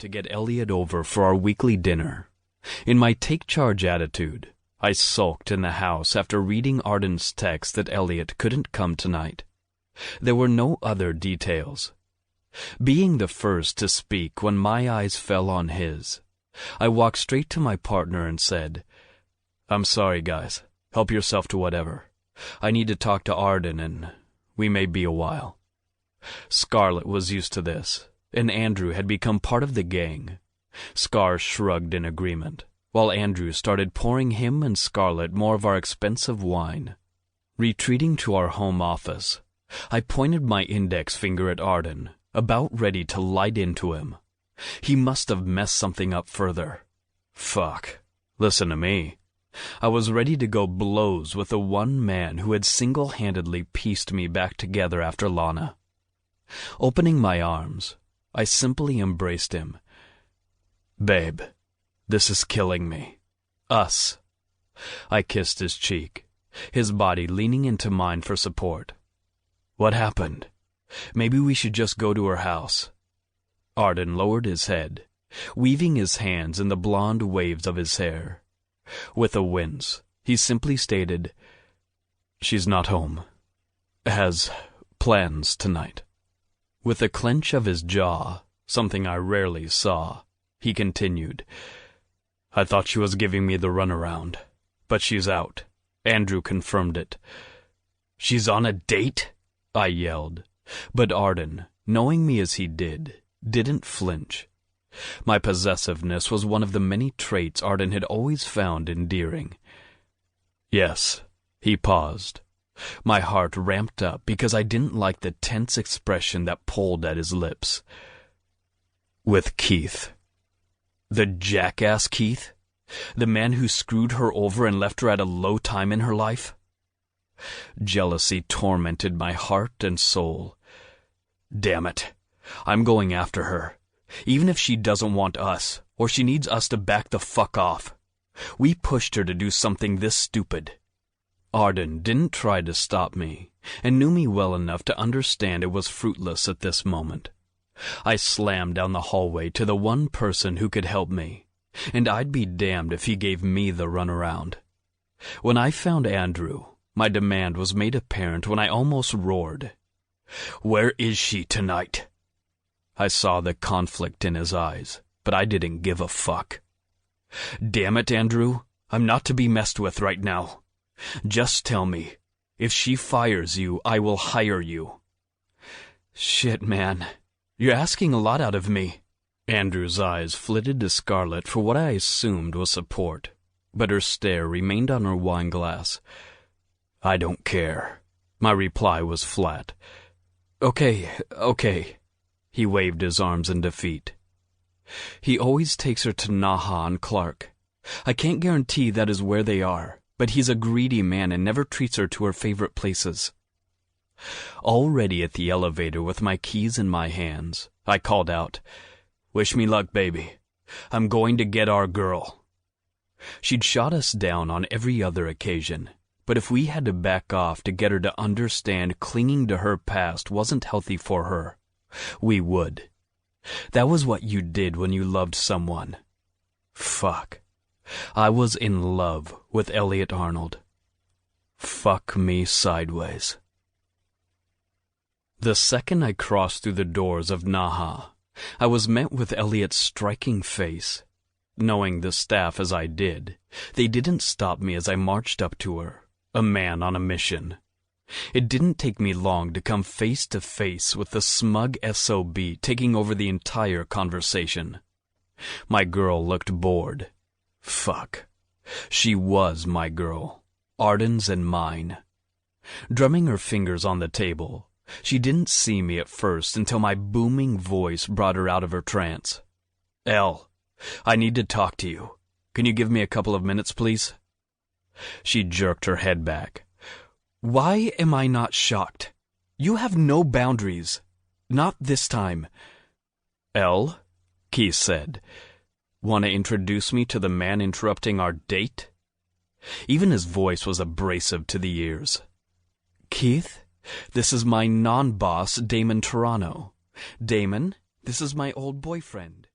to get Elliot over for our weekly dinner. In my take-charge attitude, I sulked in the house after reading Arden's text that Elliot couldn't come tonight. There were no other details. Being the first to speak when my eyes fell on his, I walked straight to my partner and said, "I'm sorry, guys. Help yourself to whatever. I need to talk to Arden, and we may be a while." Scarlett was used to this, and Andrew had become part of the gang. Scar shrugged in agreement, while Andrew started pouring him and Scarlett more of our expensive wine. Retreating to our home office, I pointed my index finger at Arden, about ready to light into him. He must have messed something up further. Fuck. Listen to me. I was ready to go blows with the one man who had single-handedly pieced me back together after Lana. Opening my arms, I simply embraced him. "Babe, this is killing me. Us." I kissed his cheek, his body leaning into mine for support. "What happened? Maybe we should just go to her house." Arden lowered his head, weaving his hands in the blonde waves of his hair. With a wince, he simply stated, "She's not home. Has plans tonight." With a clench of his jaw, something I rarely saw, he continued, "I thought she was giving me the runaround, but she's out." Andrew confirmed it. "She's on a date?" I yelled, but Arden, knowing me as he did, didn't flinch. My possessiveness was one of the many traits Arden had always found endearing. "Yes." He paused. My heart ramped up because I didn't like the tense expression that pulled at his lips. "With Keith." The jackass Keith? The man who screwed her over and left her at a low time in her life? Jealousy tormented my heart and soul. Damn it. I'm going after her. Even if she doesn't want us, or she needs us to back the fuck off. We pushed her to do something this stupid. Arden didn't try to stop me, and knew me well enough to understand it was fruitless at this moment. I slammed down the hallway to the one person who could help me, and I'd be damned if he gave me the runaround. When I found Andrew, my demand was made apparent when I almost roared. "Where is she tonight?" I saw the conflict in his eyes, but I didn't give a fuck. "Damn it, Andrew, I'm not to be messed with right now. Just tell me. If she fires you, I will hire you." "Shit, man. You're asking a lot out of me." Andrew's eyes flitted to Scarlett for what I assumed was support, but her stare remained on her wine glass. "I don't care." My reply was flat. Okay. He waved his arms in defeat. "He always takes her to Naha and Clark. I can't guarantee that is where they are, but he's a greedy man and never treats her to her favorite places." Already at the elevator with my keys in my hands, I called out, "Wish me luck, baby. I'm going to get our girl." She'd shot us down on every other occasion, but if we had to back off to get her to understand clinging to her past wasn't healthy for her, we would. That was what you did when you loved someone. Fuck. I was in love with Elliot Arnold. Fuck me sideways. The second I crossed through the doors of Naha, I was met with Elliot's striking face. Knowing the staff as I did, they didn't stop me as I marched up to her, a man on a mission. It didn't take me long to come face to face with the smug SOB taking over the entire conversation. My girl looked bored. Fuck. She was my girl, Arden's and mine. Drumming her fingers on the table, she didn't see me at first until my booming voice brought her out of her trance. "Elle, I need to talk to you. Can you give me a couple of minutes, please?" She jerked her head back. "Why am I not shocked? You have no boundaries. Not this time." "Elle," Keith said, "want to introduce me to the man interrupting our date?" Even his voice was abrasive to the ears. "Keith, this is my non-boss, Daimen Toronto. Daimen, this is my old boyfriend."